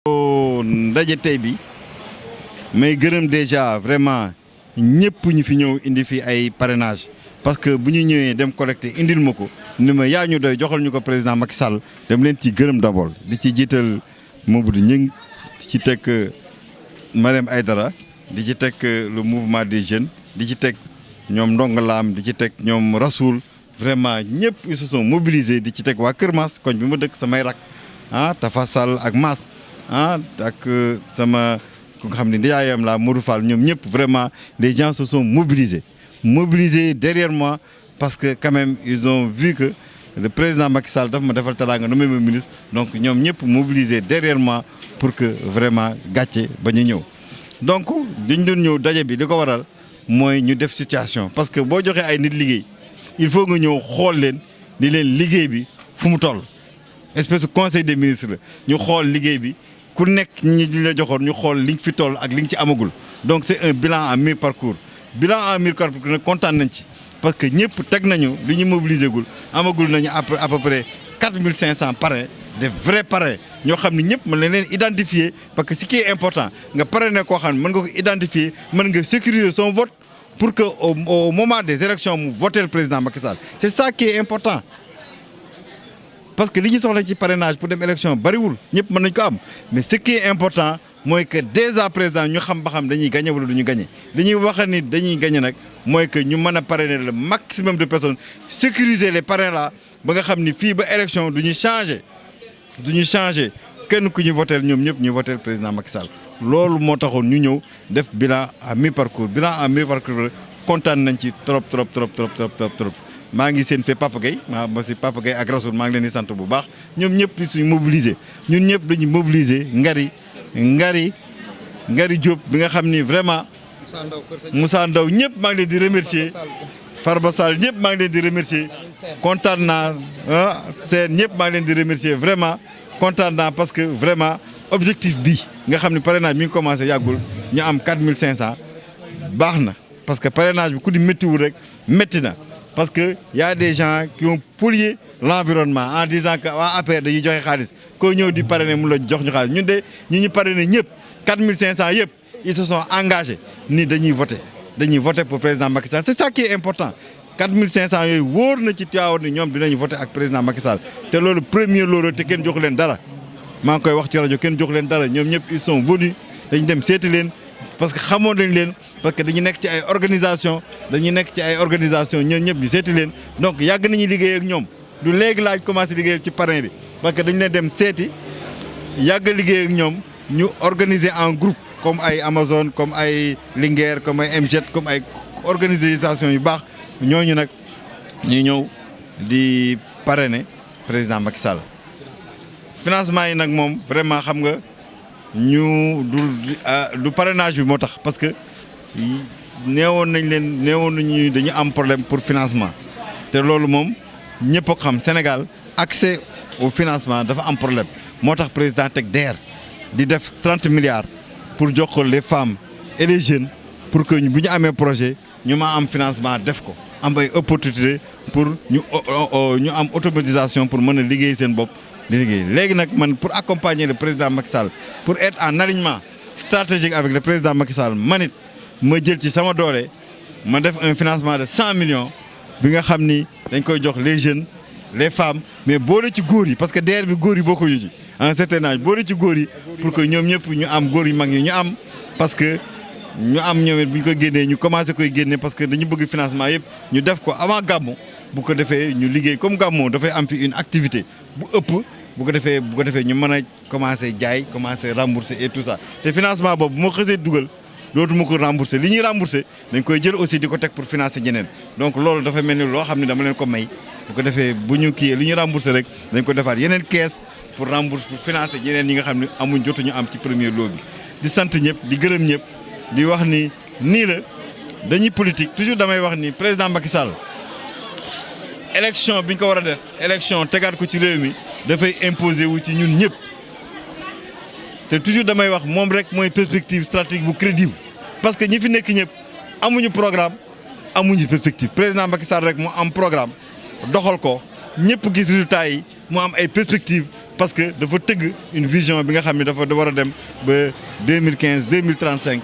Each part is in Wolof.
ndaje tey bi may gërëm déjà vraiment ñëpp ñu fi ñëw indi fi ay parrainage parce que bu ñu ñëwee dem collecter indil ma ko ni ma yaa ñu doy joxal ñu ko président Macky Sall dem leen ci gërëm d'abord di ci jiital Mamadou Gningue di ci teg Marième Aïdara di ci teg le mouvement des jeunes di ci teg ñoom Ndonga Lam di ci teg ñoom Rasoul vraiment ñëpp ils se sont mobilisés di ci teg waa Kër Mass koñ bi ma dëkk samay rak Tafa Sall ak Mass ak sama ku nga xam ne ndiyaayam la Modou Fall ñoom ñëpp vraiment les gens se sont mobilisés derrière moi parce que quand même ils ont vu que le président Macky Sall daf ma defal teraanga nommé ma ministre donc ñoom ñëpp mobilisés derrière moi pour que vraiment gàcce ba ñu ñëw donc dañ doon ñëw daje bi li ko waral mooy ñu def situation parce que boo joxee ay nit liggéey il faut nga ñëw xool leen ni leen liggéey bi fu mu toll espèce de conseil des ministres la ñu xool liggéey bi ku nekk ñi la joxoon ñu xool liñ fi toll ak liñ ci amagul donc c'est un bilan à mi-parcours nag kontaan nañ ci parce que ñëpp teg nañu li ñu mobilisé gul amagul nañu à peu près 4500 parrains des vrais parrains ñoo xam ne ñëpp mën na leen identifier parce que ce qui est important nga parrainer koo xam ne mën nga ko identifier mën nga sécuriser son vote pour que au moment des élections mu voter le président Macky Sall c'est ça qui est important parce que li ñu soxla ci parrainage pour dem élection bariwul ñëpp mën nañ ko am mais ce qui est important mooy que dès à présent ñu xam ba xam dañuy gagné wala du ñu gagné li ñuy wax ni dañuy gagné nag mooy que ñu mën a parrainer le maximum de personnes sécuriser les parrains là ba nga xam ni fii ba élection du ñu changé kenn ku ñu voté ñoom ñëpp ñu voté président Macky Sall loolu moo taxoon ñu ñëw def bilan à mi-parcours kontaan nañ ci trop. maa ngi seen fee Papa Gueye ma si Papa Gueye ak Rasoul maa ngi leen di sant bu baax ñoom ñëpp suñu mobiliser ñun ñëpp dañu mobiliser Ngari Diop bi nga xam ni vraiment Moussa Ndaw ñëpp maa ngi leen di remercier Farba Sall ñëpp maa ngi leen di remercier kontaan naa seen ñëpp maa ngi leen di remercier vraiment kontaan naa parce que vraiment objectif bi nga xam ne parrainage mi ngi commencé yàggul ñu am 4500 baax na parce que parrainage bi ku di méttiwul rek métti na parce que y a des gens qui ont pollué l'environnement en disant que waa APR dañuy joxe xaalis koo ñëw di parrainer mu la jox ñu xaalis ñun de ñu parrainer ñëpp 4500 yëpp ils se sont engagés ni dañuy voter pour président Macky Sall c'est ça qui est important 4500 yooyu wóor na ci Tivaouane ni ñoom dinañu voter ak président Macky Sall te loolu premier loolu te kenn joxu leen dara maa ngi koy wax ci rajo kenn joxu leen dara ñoom ñëpp ils sont venus dañu dem seeti leen parce que xamoon nañ leen parce que dañu nekk ci ay organisation ñoom ñëpp ñu seeti leen donc yàgg nañu liggéey ak ñoom du léegi laaj commencé liggéey ci parrain bi parce que dañu leen dem seeti yàgg liggéey ak ñoom ñu organiser en groupe comme ay Amazon comme ay Linguère comme ay MJET comme ay organisation yu baax ñooñu nag ñu ñëw di parrainer président Macky Sall financement yi nag moom vraiment xam nga ñu du parrainage bi moo tax parce que neewoon nañu dañu am problème pour financement te loolu moom ñëpp a xam Sénégal accès au financement dafa am problème moo tax président teg DER di def 30 milliards pour jox ko les femmes et les jeunes pour que bu ñu amee projet ñu ma am financement def ko am ay opportunité pour ñu am automatisation pour mën a liggéey seen bopp di liggéey léegi nag man pour accompagner le président Macky Sall pour être en alignement stratégique avec le président Macky Sall manit ma jël ci sama doole ma def un financement de 100 millions bi nga xam ni dañ koy jox les jeunes les femmes mais boole ci góor yi parce que DER bi góor yi bokkuñu ci à un certain âge boole ci góor yi pour que ñoom ñëpp ñu am góor yu mag yi ñu am parce que ñu am ñoom it bu ñu ko génnee ñu commencé koy génne parce que dañu bëgg financement yëpp ñu def ko avant gàmmu bu ko defee ñu liggéey comme gàmmu dafay am fi une activité bu ëpp bu ko defee ñu mën a commencé jaay commencé rembourser et tout ça te financement boobu bu ma xësee dugal dootuma ko rembourser li ñuy rembourser dañ koy jël aussi di ko teg pour financer ñeneen donc loolu dafa mel ni loo xam ne dama leen ko may bu ko defee bu ñu kii li ñuy rembourser rek dañ ko defaat yeneen caisse pour rembourser pour financer ñeneen ñi nga xam ne amuñ jotuñu am ci premier lot bi di sant ñëpp di gërëm ñëpp di wax ni nii la dañuy politique toujours damay wax ni président Macky Sall élection bi ñu ko war a def élection tegaat ko ci réew mi dafay imposer wu ci ñun ñëpp te toujours damay wax moom rek mooy perspective stratégique bu crédible parce que ñi fi nekk ñëpp amuñu programme amuñu perspective président Macky Sall rek mu am programme doxal ko ñëpp gis résultats yi mu am ay perspectives parce que dafa tëgg une vision bi nga xam ne dafa war a dem ba 2015 2035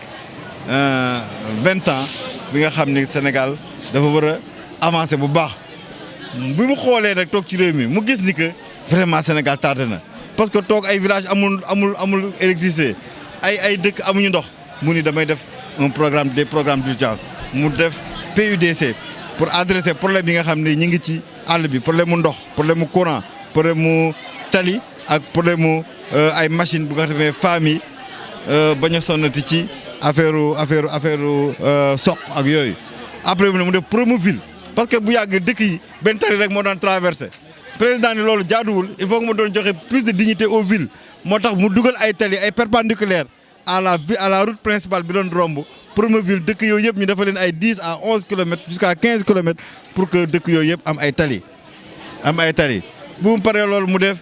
20 ans bi nga xam ni Sénégal dafa war a avancer bu baax bi mu xoolee nag toog ci réew mi mu gis ni que vraiment Sénégal tardé na parce que toog ay village amul électricité ay dëkk amuñu ndox mu ni damay def un programme des programmes d'urgence mu def PUDC pour adresser problème yi nga xam ne ñi ngi ci àll bi problème mu ndox problème mu courant problème mu tali ak problème mu ay machine bu nga xam ne femmes yi bañ a sonnati ci affaire soq ak yooyu après mu def Promoville parce que bu yàgg dëkk yi benn tali rek moo daan traversé président ni loolu jaaduwul il faut que mu doon joxe plus de dignité aux villes moo tax mu dugal ay tali ay perpendiculaires à la route principale bi doon romb Promoville dëkk yooyu yëpp ñu dafa leen ay 10 à 11 kilomètres jusqu'à 15 kilomètres pour que dëkk yooyu yëpp am ay tali bu mu paree loolu mu def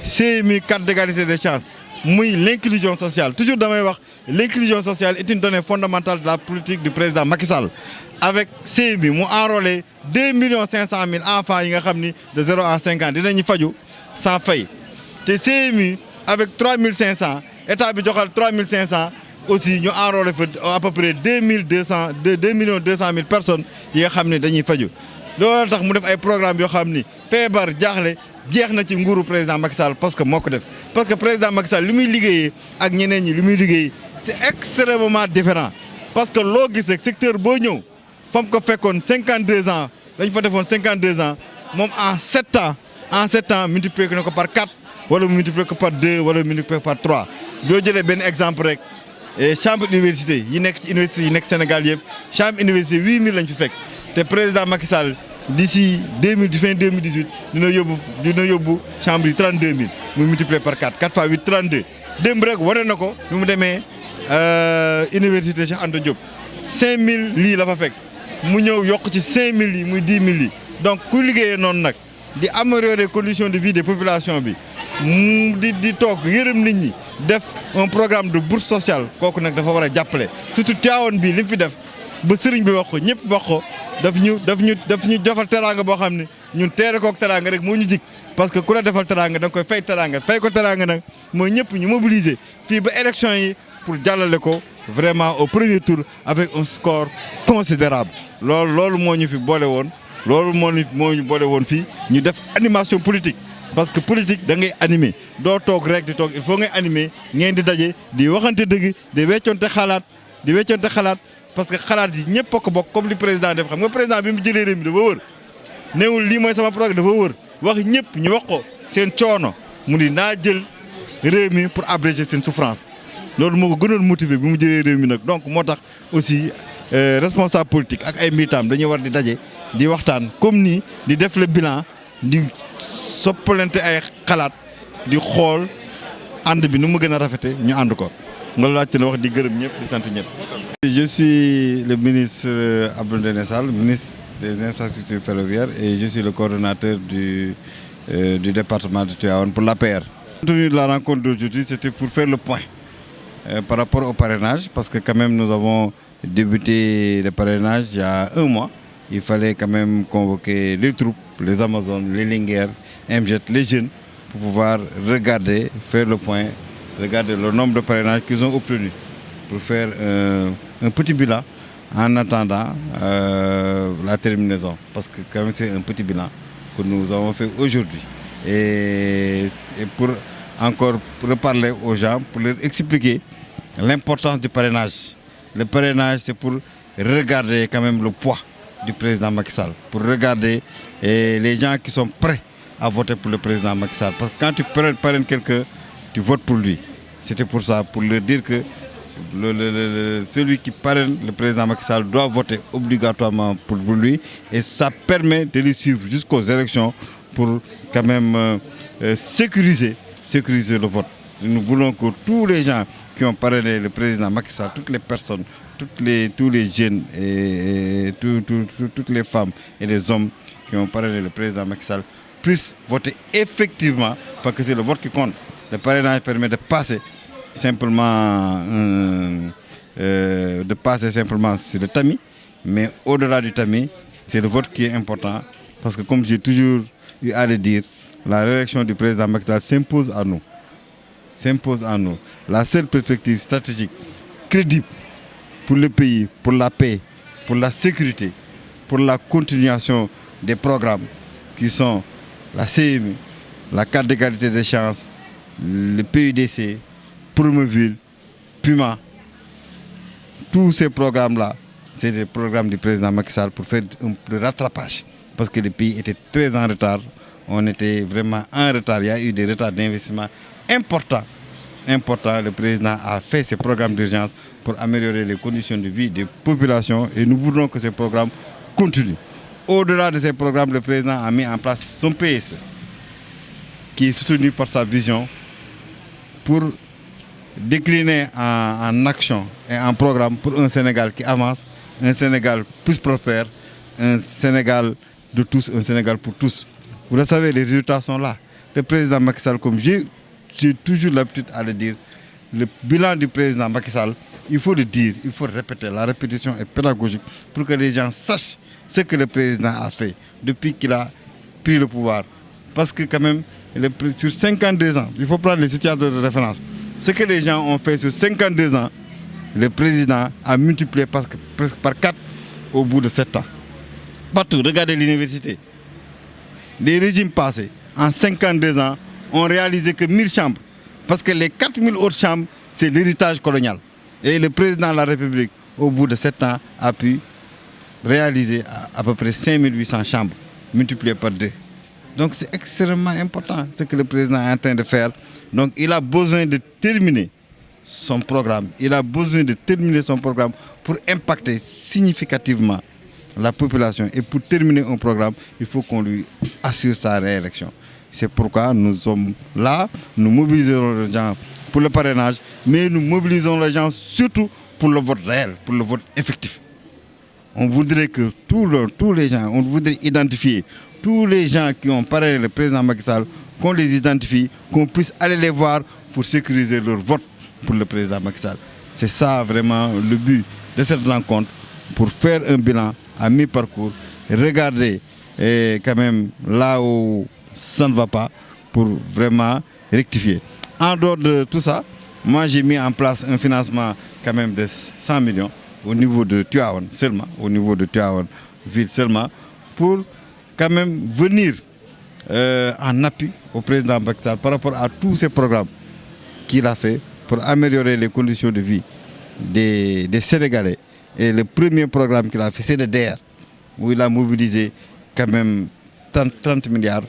CMU carte d'égalité des chances muy l'inclusion sociale toujours damay wax l'inclusion sociale est une donnée fondamentale de la politique du président Macky Sall avec CMU mu enrôlé 2 500 000 enfants yi nga xam ni de 0 à 5 ans dinañu faju sans fay te CMU avec 3 500 état bi joxal 3 500 aussi ñu enrôlé fa à peu près 2 200 000 personnes yi nga xam ne dañuy faju loolu tax mu def ay programme yoo xam ni feebar jaaxle jeex na ci nguuru président Macky Sall parce que moo ko def parce que président Macky Sall li muy liggéeyee ak ñeneen ñi li muy liggéey c'est extrêmement différent parce que loo gis rek secteur boo ñëw fam ko fekkoon 52 ans dañ fa defoon 52 ans moom en 7 ans multiplié na ko par 4 wala multiplié ko par 2 wala multiplié ko par 3 doo jëlee benn exemple rek chambre université yi nekk ci université yi nekk Sénégal yëpp chambre université 8000 lañ fi fekk te président Macky Sall d'ici fin 2018 dina yóbbu chambre yi 32000 muy multiplié par 4 4 fois 8 32 démb rek wane na ko bi mu demee université Cheikh Anta Diop 5000 lii la fa fekk mu ñëw yokk ci 5000 yi muy 10 000 yi donc ku liggéeyee noonu nag di améliorer conditions de vie des populations bi di toog yërëm nit ñi def un programme de bourse sociale kooku nag dafa war a jàppale surtout Tivaouane bii li mu fi def ba sëriñ bi wax ko ñëpp wax ko daf ñu defal teraanga boo xam ne ñun teere kook teraanga rek moo ñu jig parce que ku la defal teraanga da nga koy fay teraanga fay ko teraanga nag mooy ñëpp ñu mobiliser fii ba élection yi pour jàllale ko vraiment au premier tour avec un score considérable loolu moo ñu fi boole woon loolu moo ñu boole woon fii ñu def animation politique parce que politique da ngay animer doo toog rek di toog il faut ngay animer ngeen di daje di waxante dëgg di weccoonte xalaat parce que xalaat yi ñëpp a ko bokk comme li président def xam nga président bi mu jëlee réew mi dafa wër néewul lii mooy sama programme dafa wër wax ñëpp ñu wax ko seen coono mu ni naa jël réew mi pour abréger seen souffrance loolu moo ko gënoon motiver bi mu jëlee réew mi nag donc moo tax aussi responsable politique ak ay militant dañuy war di daje di waxtaan comme nii di def le bilan di soppalante ay xalaat di xool ànd bi nu mu gën a rafete ñu ànd ko loolu laa ci wax di gërëm ñëpp di sant ñëpp. Je suis le ministre Abdou Ndéné Sall, ministre des infrastructures ferroviaires et je suis le coordonnateur du département de Tivaouane pour l'APR. Le contenu de la rencontre d'aujourd'hui, c'était pour faire le point par rapport au parrainage parce que quand même nous avons débuté le parrainage il y a 1 mois. Il fallait quand même convoquer les troupes, les Amazones, les Linguères, MJET, les jeunes pour pouvoir regarder, faire le point, regarder le nombre de parrainages qu'ils ont obtenus pour faire un petit bilan en attendant la terminaison. Parce que quand même c'est un petit bilan que nous avons fait aujourd'hui. Et pour encore reparler aux gens, pour leur expliquer l'importance du parrainage. Le parrainage, c'est pour regarder quand même le poids du président Macky Sall, pour regarder les gens qui sont prêts à voter pour le président Macky Sall. Parce que quand tu parraines quelqu'un, tu votes pour lui. C'était pour ça, pour leur dire que celui qui parraine le président Macky Sall doit voter obligatoirement pour lui et ça permet de les suivre jusqu'aux élections pour quand même sécuriser le vote. Nous voulons que tous les gens qui ont parrainé le président Macky Sall, toutes les personnes, tous les jeunes et toutes les femmes et les hommes qui ont parrainé le président Macky Sall puissent voter effectivement parce que c'est le vote qui compte. Le parrainage permet de passer simplement sur le tamis, mais au-delà du tamis, c'est le vote qui est important parce que comme j'ai toujours eu à le dire, la réélection du président Macky Sall s'impose à nous. S'impose à nous. La seule perspective stratégique crédible pour le pays, pour la paix, pour la sécurité, pour la continuation des programmes qui sont la CMU, la carte d'égalité des chances, le PUDC, Promoville, Puma. Tous ces programmes-là, c'est des programmes du président Macky Sall pour faire un rattrapage. Parce que le pays était très en retard. On était vraiment en retard. Il y a eu des retards d'investissement importants. Le président a fait ces programmes d'urgence pour améliorer les conditions de vie des populations et nous voudrons que ces programmes continuent. Au-delà de ces programmes, le président a mis en place son PSE, qui est soutenu par sa vision pour décliner en action et en programme pour un Sénégal qui avance, un Sénégal plus prospère, un Sénégal de tous, un Sénégal pour tous. Vous le savez, les résultats sont là. Le président Macky Sall, comme j'ai toujours l'habitude à le dire, le bilan du président Macky Sall, il faut le dire, il faut répéter. La répétition est pédagogique pour que les gens sachent ce que le président a fait depuis qu'il a pris le pouvoir. Parce que quand même, sur 52 ans, il faut prendre les situations de référence. Ce que les gens ont fait sur 52 ans, le président a multiplié presque par 4 au bout de 7 ans. Partout, regardez l'université. Les régimes passés, en 52 ans, ont réalisé que 1000 chambres. Parce que les 4000 autres chambres, c'est l'héritage colonial. Et le président de la République, au bout de 7 ans, a pu réaliser à peu près 5800 chambres, multipliées par 2. Donc c'est extrêmement important ce que le président est en train de faire. Donc il a besoin de terminer son programme. Il a besoin de terminer son programme pour impacter significativement la population. Et pour terminer un programme, il faut qu'on lui assure sa réélection. C'est pourquoi nous sommes là, nous mobiliserons les gens pour le parrainage, mais nous mobilisons les gens surtout pour le vote réel, pour le vote effectif. On voudrait que tous les gens, on voudrait identifier tous les gens qui ont parrainé le président Macky Sall, qu'on les identifie, qu'on puisse aller les voir pour sécuriser leur vote pour le président Macky Sall. C'est ça vraiment le but de cette rencontre, pour faire un bilan à mi-parcours, regarder quand même là où ça ne va pas, pour vraiment rectifier. En dehors de tout ça, moi j'ai mis en place un financement quand même de 100 millions au niveau de Tivaouane seulement, au niveau de Tivaouane ville seulement, pour quand même venir en appui au président Macky Sall par rapport à tous ces programmes qu'il a fait pour améliorer les conditions de vie des Sénégalais. Et le premier programme qu'il a fait, c'est le DER, où il a mobilisé quand même 30 milliards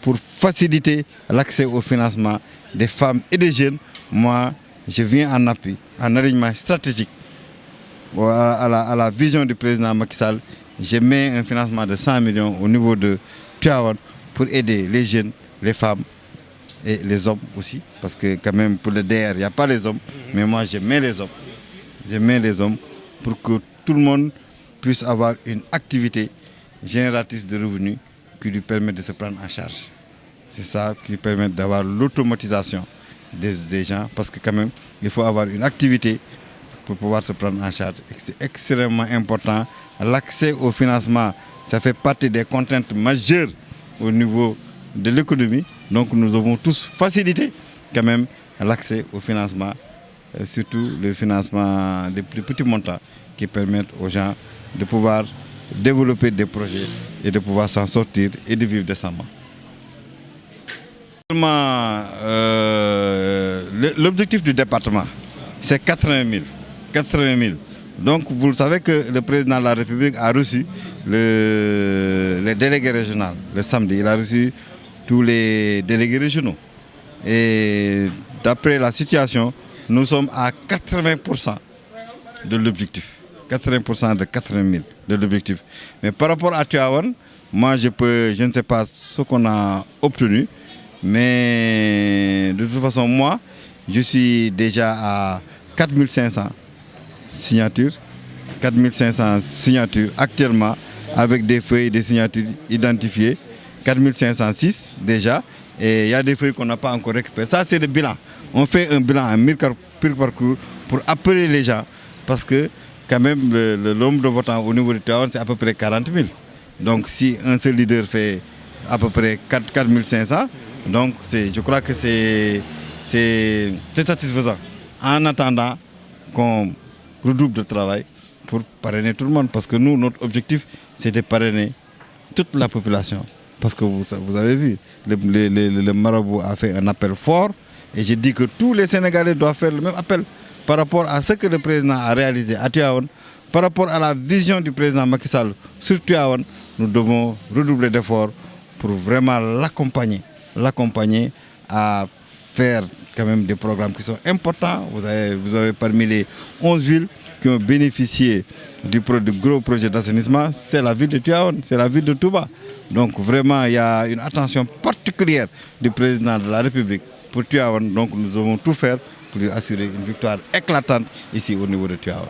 pour faciliter l'accès au financement des femmes et des jeunes. Moi, je viens en appui, en alignement stratégique à la vision du président Macky Sall. Je mets un financement de 100 millions au niveau de Tivaouane pour aider les jeunes, les femmes et les hommes aussi. Parce que quand même pour le DR, il n'y a pas les hommes, mais moi je mets les hommes. Je mets les hommes pour que tout le monde puisse avoir une activité génératrice de revenus qui lui permet de se prendre en charge. C'est ça qui permet d'avoir l'automatisation des gens, parce que quand même, il faut avoir une activité pour pouvoir se prendre en charge. C'est extrêmement important. L'accès au financement, ça fait partie des contraintes majeures au niveau de l'économie. Donc nous avons tous facilité quand même l'accès au financement, surtout le financement des petits montants qui permettent aux gens de pouvoir développer des projets et de pouvoir s'en sortir et de vivre décemment. L'objectif du département, c'est 80 000. Donc vous le savez que le président de la République a reçu les délégués régionaux le samedi. Il a reçu tous les délégués régionaux. Et d'après la situation, nous sommes à 80% de l'objectif. 80% de 80 000 de l'objectif. Mais par rapport à Tivaouane, moi je ne sais pas ce qu'on a obtenu. Mais de toute façon, moi, je suis déjà à 4500 signatures. 4500 signatures actuellement, avec des feuilles et des signatures identifiées. 4506 déjà. Et il y a des feuilles qu'on n'a pas encore récupérées. Ça, c'est le bilan. On fait un bilan en mi-parcours pour appeler les gens. Parce que quand même, le nombre de votants au niveau du Tivaouane, c'est à peu près 40 000. Donc si un seul leader fait à peu près 4500. Donc je crois que c'est satisfaisant. En attendant qu'on redouble de travail pour parrainer tout le monde. Parce que nous, notre objectif, c'est de parrainer toute la population. Parce que vous avez vu, le marabout a fait un appel fort. Et j'ai dit que tous les Sénégalais doivent faire le même appel par rapport à ce que le président a réalisé à Tivaouane, par rapport à la vision du président Macky Sall sur Tivaouane. Nous devons redoubler d'efforts pour vraiment l'accompagner à faire quand même des programmes qui sont importants. Vous avez parmi les 11 villes qui ont bénéficié du gros projet d'assainissement, c'est la ville de Tivaouane, c'est la ville de Touba. Donc vraiment, il y a une attention particulière du président de la République pour Tivaouane. Donc nous devons tout faire pour lui assurer une victoire éclatante ici au niveau de Tivaouane.